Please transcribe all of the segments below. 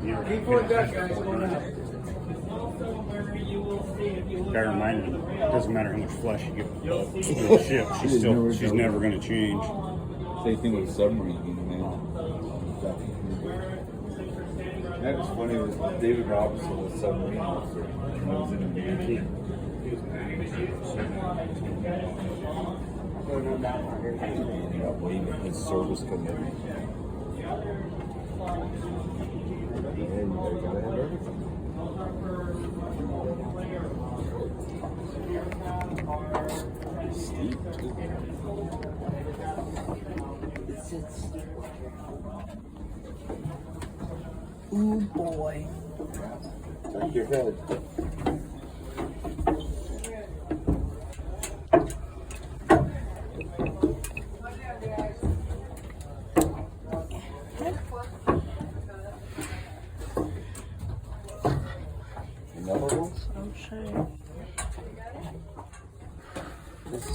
here. Keep on that, guys. Bear in mind, it doesn't matter how much flesh you give the ship, she's never going to change. Same thing with a submarine, man. That was funny. Was David Robertson was a submarine officer. He was in the Navy. Got waiving his service committee. And you gotta have everything. Steep, too. Ooh boy. Take your head.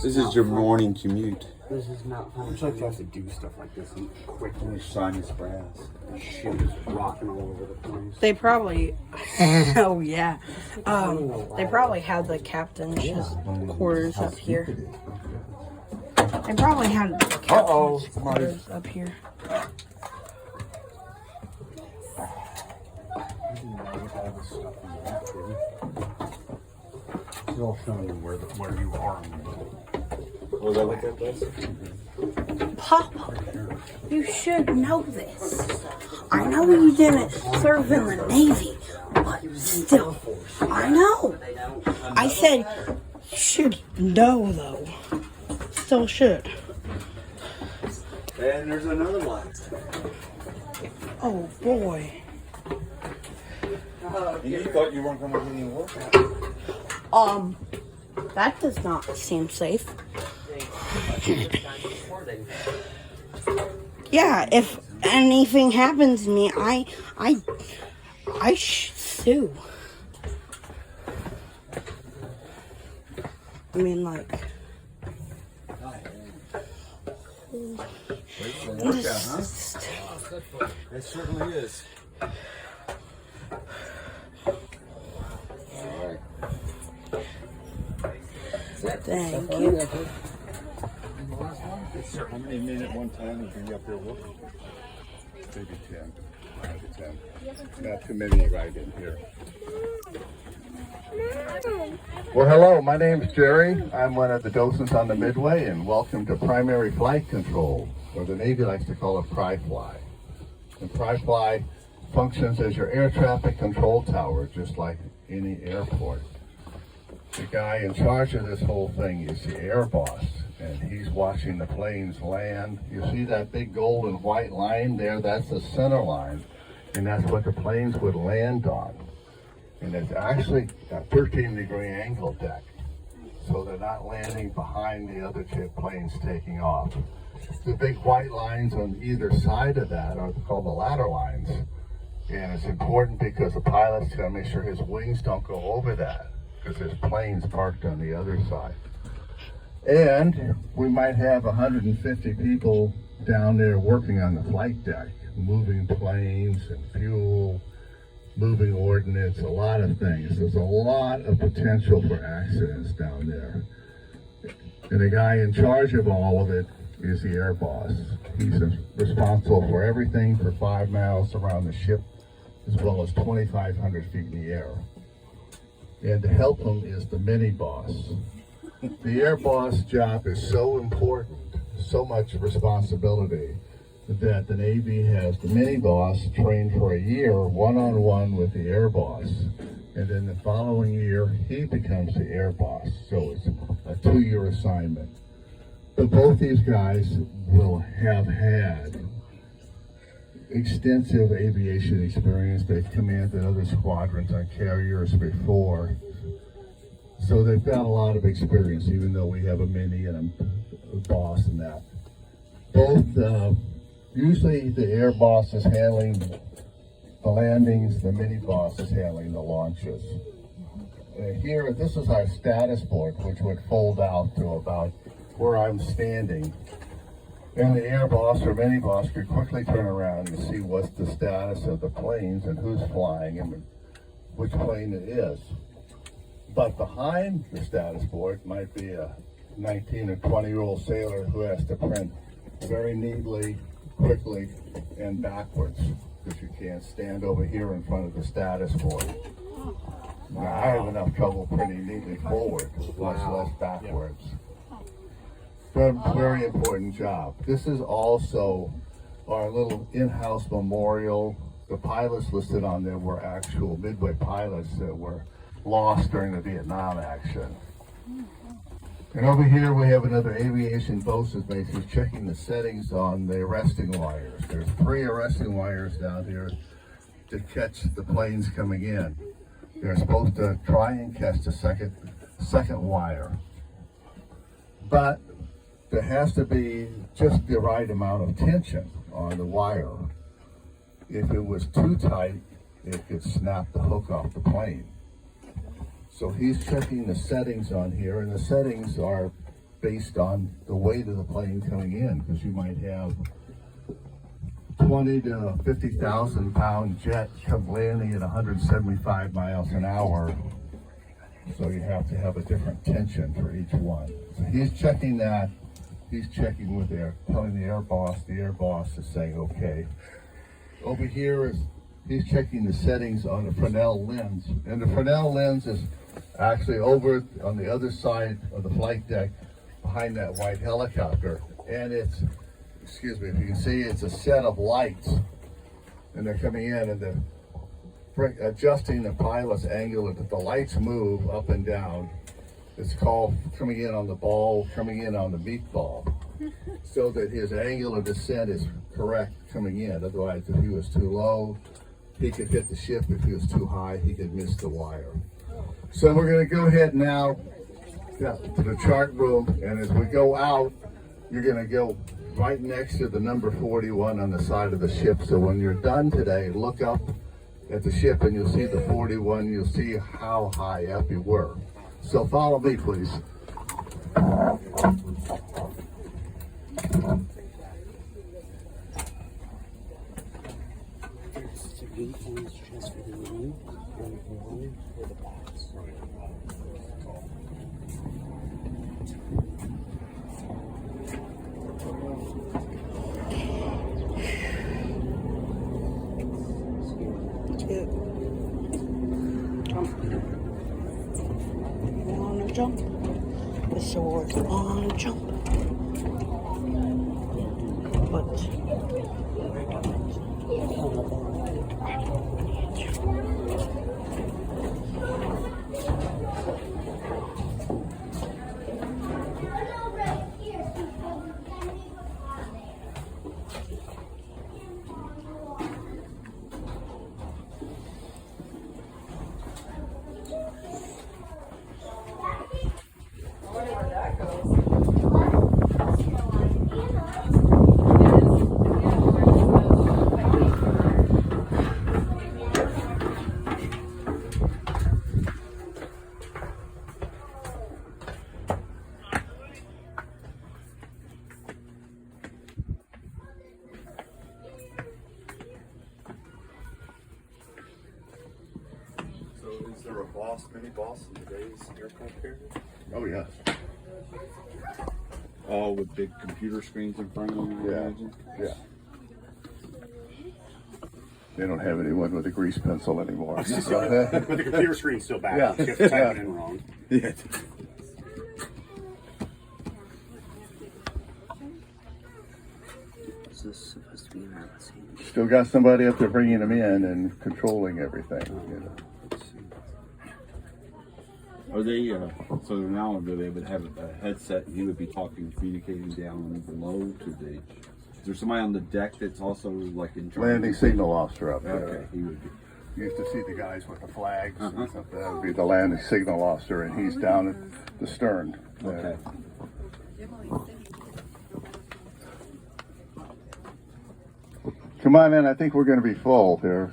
This is your morning commute. This is not fun. It's like you have to do stuff like this and quickly. Sinus brass. The ship is rocking all over the place. They probably, oh yeah, they probably had the captain's quarters up here. They probably had the captain's quarters up here. It's all showing you where you are. Was that what that was? Papa, you should know this. I know you didn't serve in the Navy, but still, I know. I said you should know though. Still should. And there's another one. Oh boy. You thought you weren't going to get any work? That does not seem safe. Yeah, if anything happens to me, I sue. I mean, like. It certainly is. Thank you. How many men at one time would be up there working? Maybe 10. 5 to 10. Not too many right in here. Well, hello. My name's Jerry. I'm one of the docents on the Midway, and welcome to Primary Flight Control, or the Navy likes to call it PRI-FLY. And PRI-FLY functions as your air traffic control tower, just like any airport. The guy in charge of this whole thing is the air boss, and he's watching the planes land. You see that big gold and white line there? That's the center line, and that's what the planes would land on. And it's actually a 13-degree angle deck, so they're not landing behind the other jet planes taking off. The big white lines on either side of that are called the ladder lines, and it's important because the pilot's got to make sure his wings don't go over that, because there's planes parked on the other side. And we might have 150 people down there working on the flight deck, moving planes and fuel, moving ordnance, a lot of things. There's a lot of potential for accidents down there. And the guy in charge of all of it is the air boss. He's responsible for everything for 5 miles around the ship, as well as 2,500 feet in the air. And to help him is the mini boss. The air boss job is so important, so much responsibility, that the Navy has the mini boss trained for a year, one-on-one with the air boss. And then the following year, he becomes the air boss. So it's a 2-year assignment. But both these guys will have had extensive aviation experience. They've commanded other squadrons on carriers before. So they've got a lot of experience, even though we have a mini and a boss and that. Both, usually the air boss is handling the landings, the mini boss is handling the launches. Here, this is our status board, which would fold out to about where I'm standing. And the air boss or mini boss could quickly turn around and see what's the status of the planes and who's flying and which plane it is. But behind the status board might be a 19 or 20-year-old sailor who has to print very neatly, quickly, and backwards, because you can't stand over here in front of the status board. Now, I have enough trouble printing neatly forward, much less backwards. Very important job. This is also our little in-house memorial. The pilots listed on there were actual Midway pilots that were lost during the Vietnam action. And over here we have another aviation bosun's base who's checking the settings on the arresting wires. There's 3 arresting wires down here to catch the planes coming in. They're supposed to try and catch the second wire. But there has to be just the right amount of tension on the wire. If it was too tight, it could snap the hook off the plane. So he's checking the settings on here, and the settings are based on the weight of the plane coming in, because you might have 20 to 50,000 pound jet come landing at 175 miles an hour. So you have to have a different tension for each one. So he's checking that. He's checking with telling the air boss is saying okay. Over here is, he's checking the settings on the Fresnel lens. And the Fresnel lens is actually over on the other side of the flight deck behind that white helicopter. And it's, excuse me, if you can see, it's a set of lights. And they're coming in and they're adjusting the pilot's angle. If the lights move up and down, it's called coming in on the ball, coming in on the meatball, so that his angle of descent is correct coming in. Otherwise, if he was too low, he could hit the ship. If he was too high, he could miss the wire. So we're going to go ahead now to the chart room, and as we go out, you're going to go right next to the number 41 on the side of the ship. So when you're done today, look up at the ship and you'll see the 41. You'll see how high up you were. So follow me, please. Jump. The sword on jump. But Is there a boss, mini boss in today's aircraft carrier? Oh, yes. All with big computer screens in front of them, I imagine? Yeah. They don't have anyone with a grease pencil anymore. But the computer screen's still back. Yeah. You have to type it in wrong. Yeah. is this supposed to be around the same? Still got somebody up there bringing them in and controlling everything. You know. Are they, so now they would have a headset and he would be talking, communicating down below to the, is there somebody on the deck that's also like in charge? Landing signal officer up there. Okay, he would be. You used to see the guys with the flags and stuff. That would be the landing signal officer, and he's down at the stern. Okay. Come on in. I think we're going to be full here.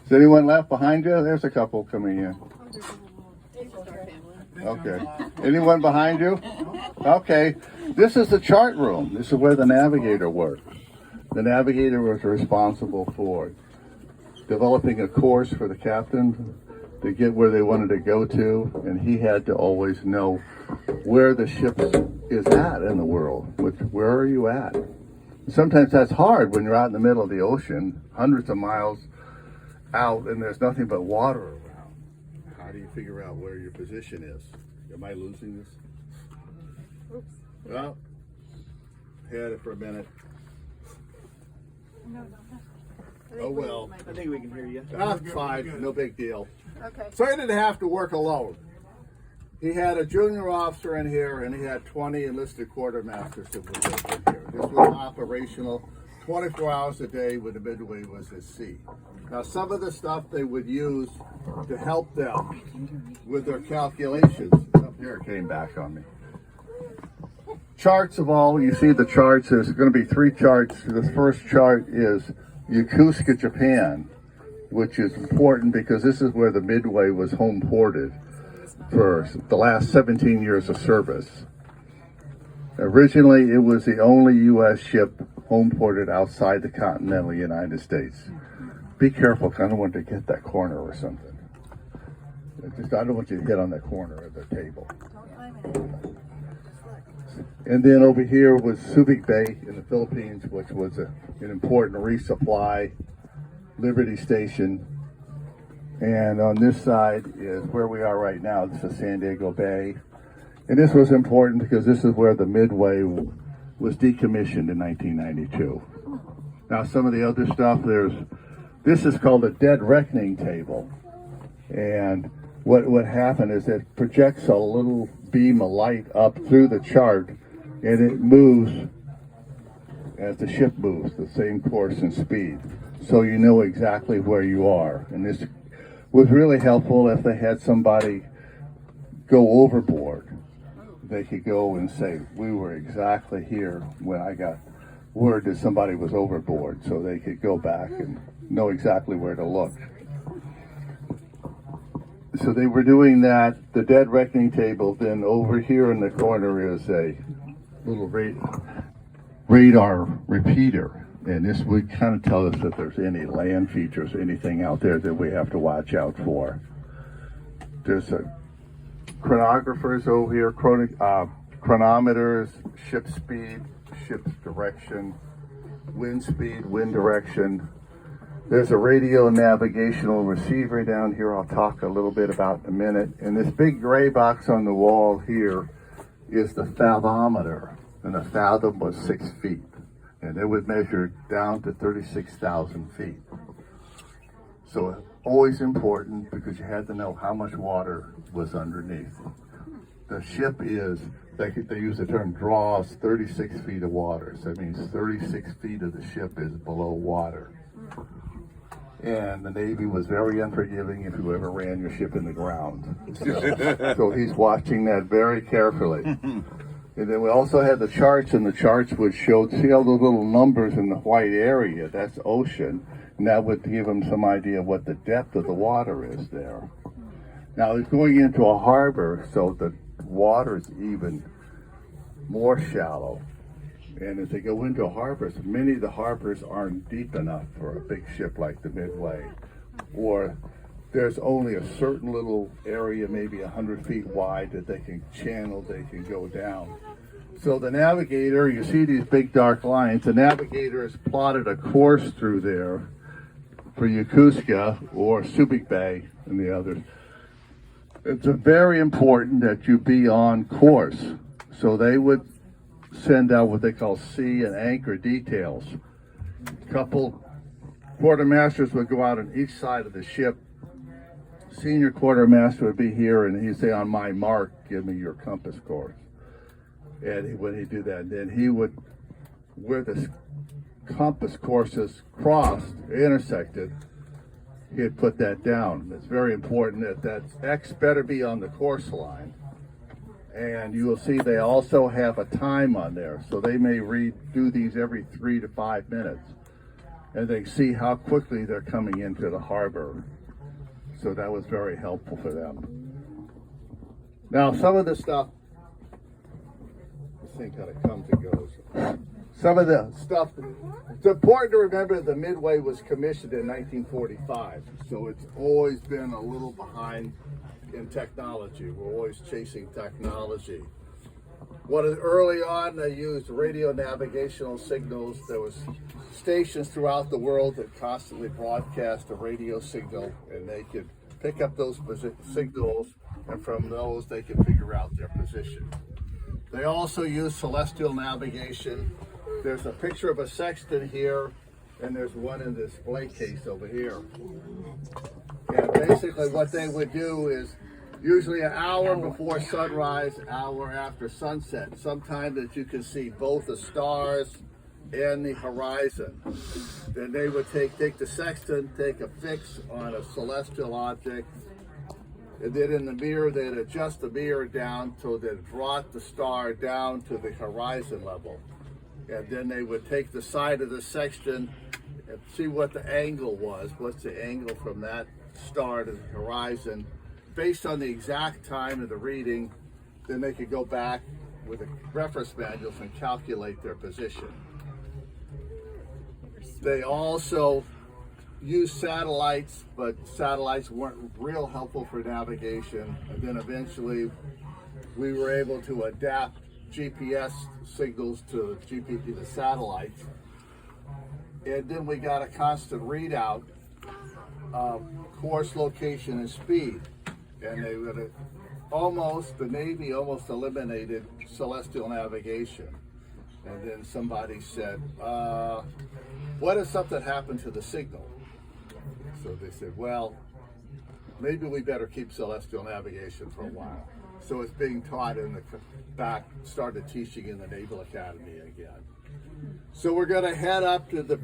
Is anyone left behind you? There's a couple coming in. Okay. Anyone behind you? Okay. This is the chart room. This is where the navigator worked. The navigator was responsible for developing a course for the captain to get where they wanted to go to, and he had to always know where the ship is at in the world. Where are you at? Sometimes that's hard when you're out in the middle of the ocean, hundreds of miles out, and there's nothing but water around. How do you figure out where your position is? Am I losing this? Oops. Well, had it for a minute. Oh well. I think we can hear you. That's fine, no big deal. Okay. So he didn't have to work alone. He had a junior officer in here, and he had 20 enlisted quartermasters that were working here. This was operational 24 hours a day when the Midway was at sea. Now, some of the stuff they would use to help them with their calculations. Up here it came back on me. Charts of all, you see the charts. There's going to be 3 charts. The first chart is Yokosuka, Japan, which is important because this is where the Midway was home ported for the last 17 years of service. Originally, it was the only U.S. ship home ported outside the continental United States. Be careful, I don't want to get that corner or something. I don't want you to hit on that corner of the table. And then over here was Subic Bay in the Philippines, which was an important resupply, Liberty Station. And on this side is where we are right now. This is San Diego Bay. And this was important because this is where the Midway was decommissioned in 1992. Now some of the other stuff, this is called a dead reckoning table. And what happened is it projects a little beam of light up through the chart, and it moves as the ship moves, the same course and speed. So you know exactly where you are. And this was really helpful if they had somebody go overboard. They could go and say, we were exactly here when I got word that somebody was overboard, so they could go back and know exactly where to look. So they were doing that, the dead reckoning table. Then over here in the corner is a little radar repeater. And this would kind of tell us if there's any land features, anything out there that we have to watch out for. There's chronographers over here, chronometers, ship speed, ship's direction, wind speed, wind direction. There's a radio navigational receiver down here I'll talk a little bit about in a minute. And this big gray box on the wall here is the fathometer. And the fathom was 6 feet. And it would measure down to 36,000 feet. So always important because you had to know how much water was underneath. The ship is, they use the term, draws 36 feet of water. So that means 36 feet of the ship is below water. And the Navy was very unforgiving if you ever ran your ship in the ground. So he's watching that very carefully. And then we also had the charts, and the charts would show, see all those little numbers in the white area, that's ocean, and that would give them some idea of what the depth of the water is there. Now it's going into a harbor, so the water is even more shallow. And as they go into harbors, many of the harbors aren't deep enough for a big ship like the Midway, or there's only a certain little area, maybe 100 feet wide, that they can channel, they can go down. So the navigator, you see these big dark lines, the navigator has plotted a course through there for Yokosuka or Subic Bay and the others. It's very important that you be on course. So they would send out what they call sea and anchor details. A couple quartermasters would go out on each side of the ship. Senior quartermaster would be here, and he'd say, on my mark, give me your compass course. And when he'd do that, then he would, where the compass courses crossed, intersected, he'd put that down. It's very important that X better be on the course line. And you will see they also have a time on there. So they may do these every 3 to 5 minutes. And they see how quickly they're coming into the harbor. So that was very helpful for them. Now, some of the stuff, this thing kind of comes and goes. Some of the stuff, it's important to remember the Midway was commissioned in 1945, so it's always been a little behind in technology. We're always chasing technology. Early on, they used radio navigational signals. There was stations throughout the world that constantly broadcast a radio signal, and they could pick up those signals, and from those they could figure out their position. They also used celestial navigation. There's a picture of a sextant here, and there's one in the display case over here. And basically what they would do is usually an hour before sunrise, an hour after sunset, sometime that you can see both the stars and the horizon. Then they would take the sextant, take a fix on a celestial object, and then in the mirror, they'd adjust the mirror down so that it brought the star down to the horizon level. And then they would take the side of the sextant and see what the angle was. What's the angle from that star to the horizon? Based on the exact time of the reading, then they could go back with the reference manuals and calculate their position. They also used satellites, but satellites weren't real helpful for navigation. And then eventually we were able to adapt GPS signals to the satellites. And then we got a constant readout of course, location, and speed. And they would the Navy almost eliminated celestial navigation. And then somebody said, what if something happened to the signal? So they said, well, maybe we better keep celestial navigation for a while. So it's being taught started teaching in the Naval Academy again. So we're gonna head up to the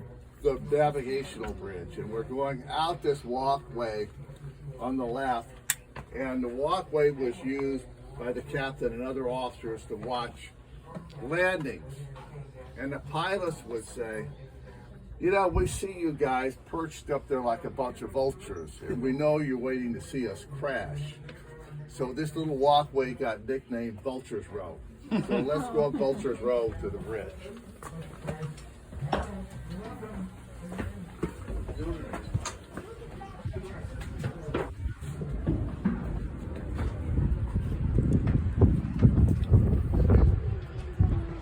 navigational bridge, and we're going out this walkway on the left. And the walkway was used by the captain and other officers to watch landings. And the pilots would say, you know, we see you guys perched up there like a bunch of vultures, and we know you're waiting to see us crash. So this little walkway got nicknamed Vultures Row. So let's go up Vultures Row to the bridge.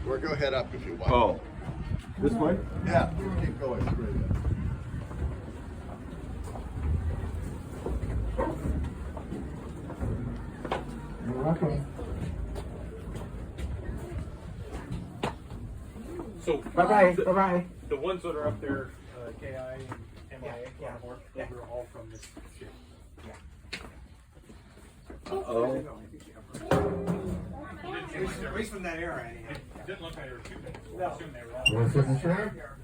Or go head up if you want. Oh, this way? Yeah, keep going straight up. You're welcome. So Bye bye. the ones that are up there, KI and MIA, those are all from this ship. Oh. At least from that era, anyhow. It didn't look like they were too big. I assume they were all. You want to sit in the chair?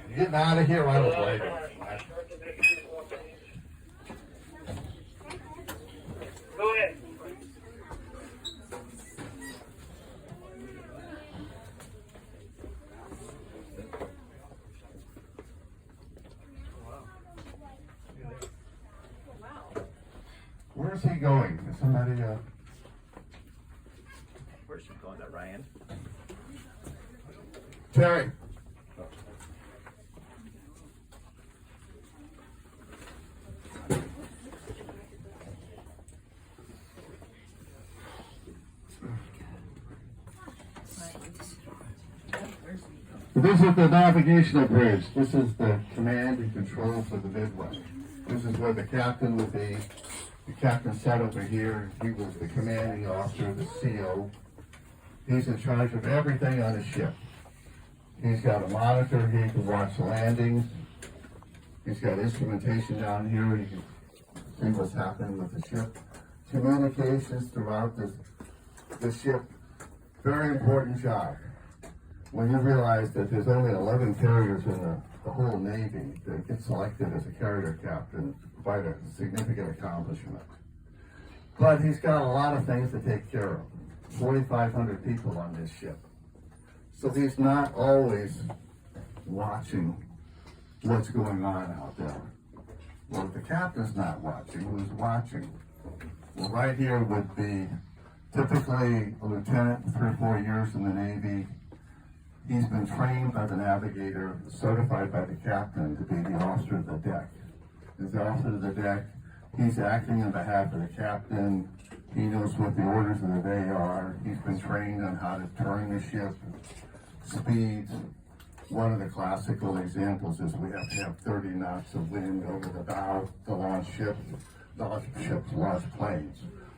You're getting out of here, I don't blame you. Go ahead. Where's he going? Is somebody, Where's she going, that Ryan? Terry? This is the navigational bridge. This is the command and control for the Midway. This is where the captain would be. The captain sat over here. He was the commanding officer, the CO. He's in charge of everything on the ship. He's got a monitor. He can watch landings. He's got instrumentation down here. He can see what's happening with the ship. Communications throughout the ship. Very important job. When you realize that there's only 11 carriers in the whole Navy that get selected as a carrier captain, quite a significant accomplishment. But he's got a lot of things to take care of. 4,500 people on this ship. So he's not always watching what's going on out there. Well, if the captain's not watching, who's watching? Well, right here would be typically a lieutenant, 3 or 4 years in the Navy. He's been trained by the navigator, certified by the captain to be the officer of the deck. As the officer of the deck, he's acting on behalf of the captain. He knows what the orders of the day are. He's been trained on how to turn the ship, speeds. One of the classical examples is we have to have 30 knots of wind over the bow to launch ships, launch planes.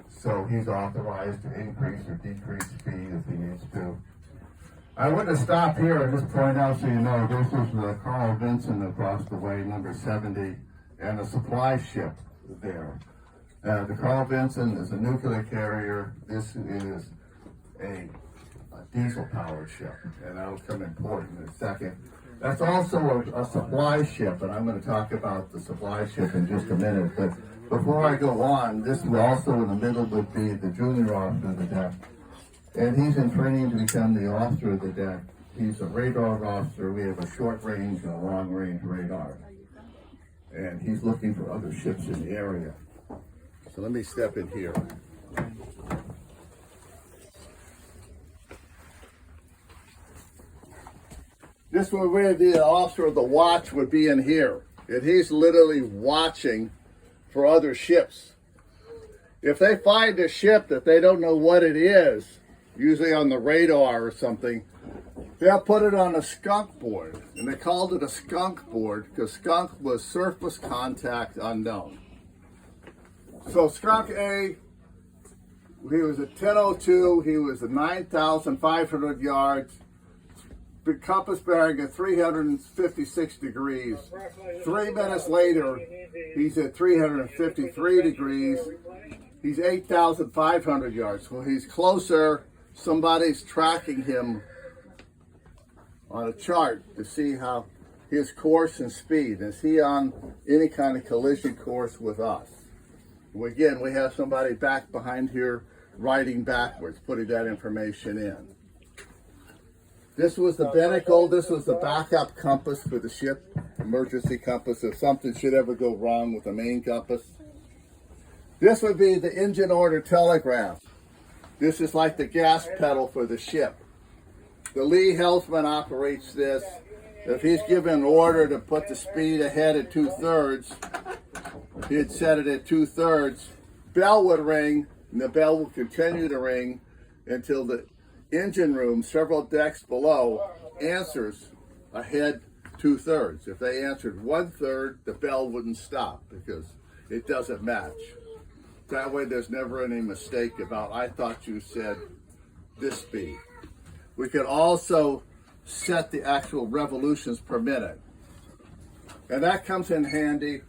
So he's authorized to increase or decrease speed if he needs to. I want to stop here and just point out so you know, this is the Carl Vinson across the way, number 70, and a supply ship there. The Carl Vinson is a nuclear carrier. This is a diesel-powered ship, and that'll come important in a second. That's also a supply ship, and I'm going to talk about the supply ship in just a minute. But before I go on, this will also in the middle would be the junior officer of the deck, and he's in training to become the officer of the deck. He's a radar officer. We have a short range and a long range radar, and he's looking for other ships in the area. So let me step in here. This would where the officer of the watch would be in here. And he's literally watching for other ships. If they find a ship that they don't know what it is, usually on the radar or something, they'll put it on a skunk board. And they called it a skunk board because skunk was surface contact unknown. So skunk A, he was at 10:02, he was at 9,500 yards, compass bearing at 356 degrees. 3 minutes later, he's at 353 degrees. He's 8,500 yards. Well, he's closer. Somebody's tracking him on a chart to see how his course and speed. Is he on any kind of collision course with us? Well, again, we have somebody back behind here writing backwards, putting that information in. This was the binnacle. This was the backup compass for the ship, emergency compass if something should ever go wrong with the main compass. This would be the engine order telegraph. This is like the gas pedal for the ship. The lee helmsman operates this. If he's given an order to put the speed ahead at 2/3, he'd set it at 2/3. Bell would ring, and the bell will continue to ring until the engine room, several decks below, answers ahead 2/3. If they answered 1/3, the bell wouldn't stop because it doesn't match. That way there's never any mistake about, I thought you said this speed. We could also set the actual revolutions per minute. And that comes in handy.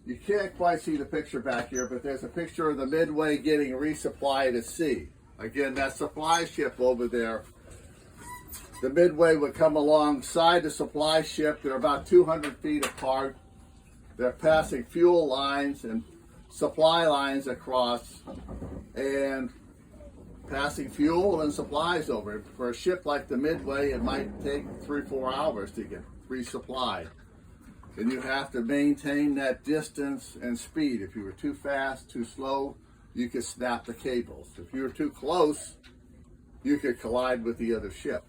You can't quite see the picture back here, but there's a picture of the Midway getting resupplied at sea. Again, that supply ship over there, the Midway would come alongside the supply ship. They're about 200 feet apart. They're passing fuel lines and supply lines across and passing fuel and supplies over. For a ship like the Midway, it might take 3 or 4 hours to get resupplied. And you have to maintain that distance and speed. If you were too fast, too slow, you could snap the cables. If you were too close, you could collide with the other ship.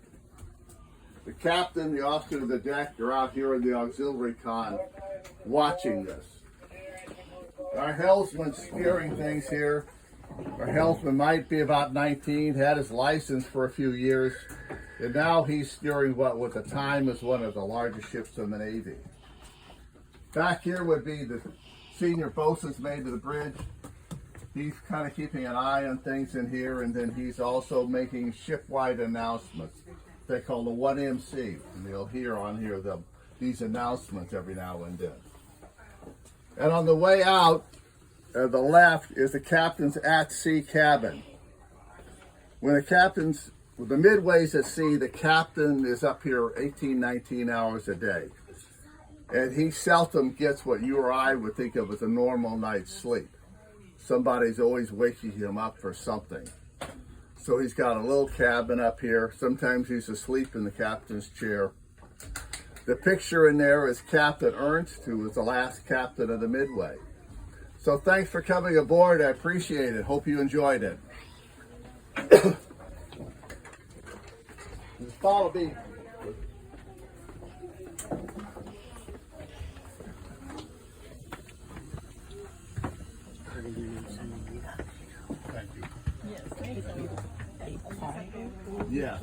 The captain, the officer of the deck, are out here in the auxiliary con watching this. Our helmsman's steering things here. Our helmsman might be about 19, had his license for a few years, and now he's steering what at the time is one of the largest ships in the Navy. Back here would be the senior boatswain's mate of the bridge. He's kind of keeping an eye on things in here, and then he's also making ship-wide announcements. They call the 1MC, and you'll hear on here these announcements every now and then. And on the way out, the left is the captain's at-sea cabin. When the Midway's at sea, the captain is up here 18, 19 hours a day. And he seldom gets what you or I would think of as a normal night's sleep. Somebody's always waking him up for something. So he's got a little cabin up here. Sometimes he's asleep in the captain's chair. The picture in there is Captain Ernst, who was the last captain of the Midway. So thanks for coming aboard. I appreciate it. Hope you enjoyed it. Just follow me. Yeah.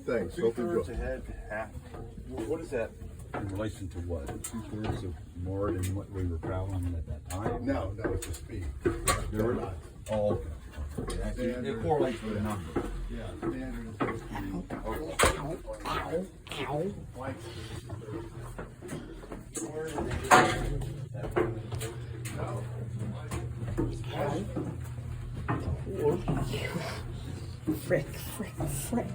Thanks. Hope you enjoy. ahead, half. What is that in relation to what? 2/3 of more than what we were traveling at that time? No, it's the speed. There were Oh, okay. Actually, it correlates with a number. Yeah, standard is 50. Frick.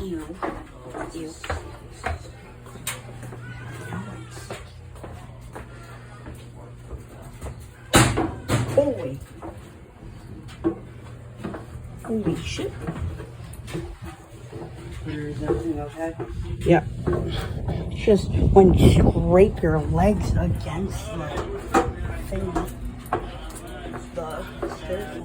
Ew. Holy shit. Is everything okay? Yep. Just when you scrape your legs against the thing, the stairs.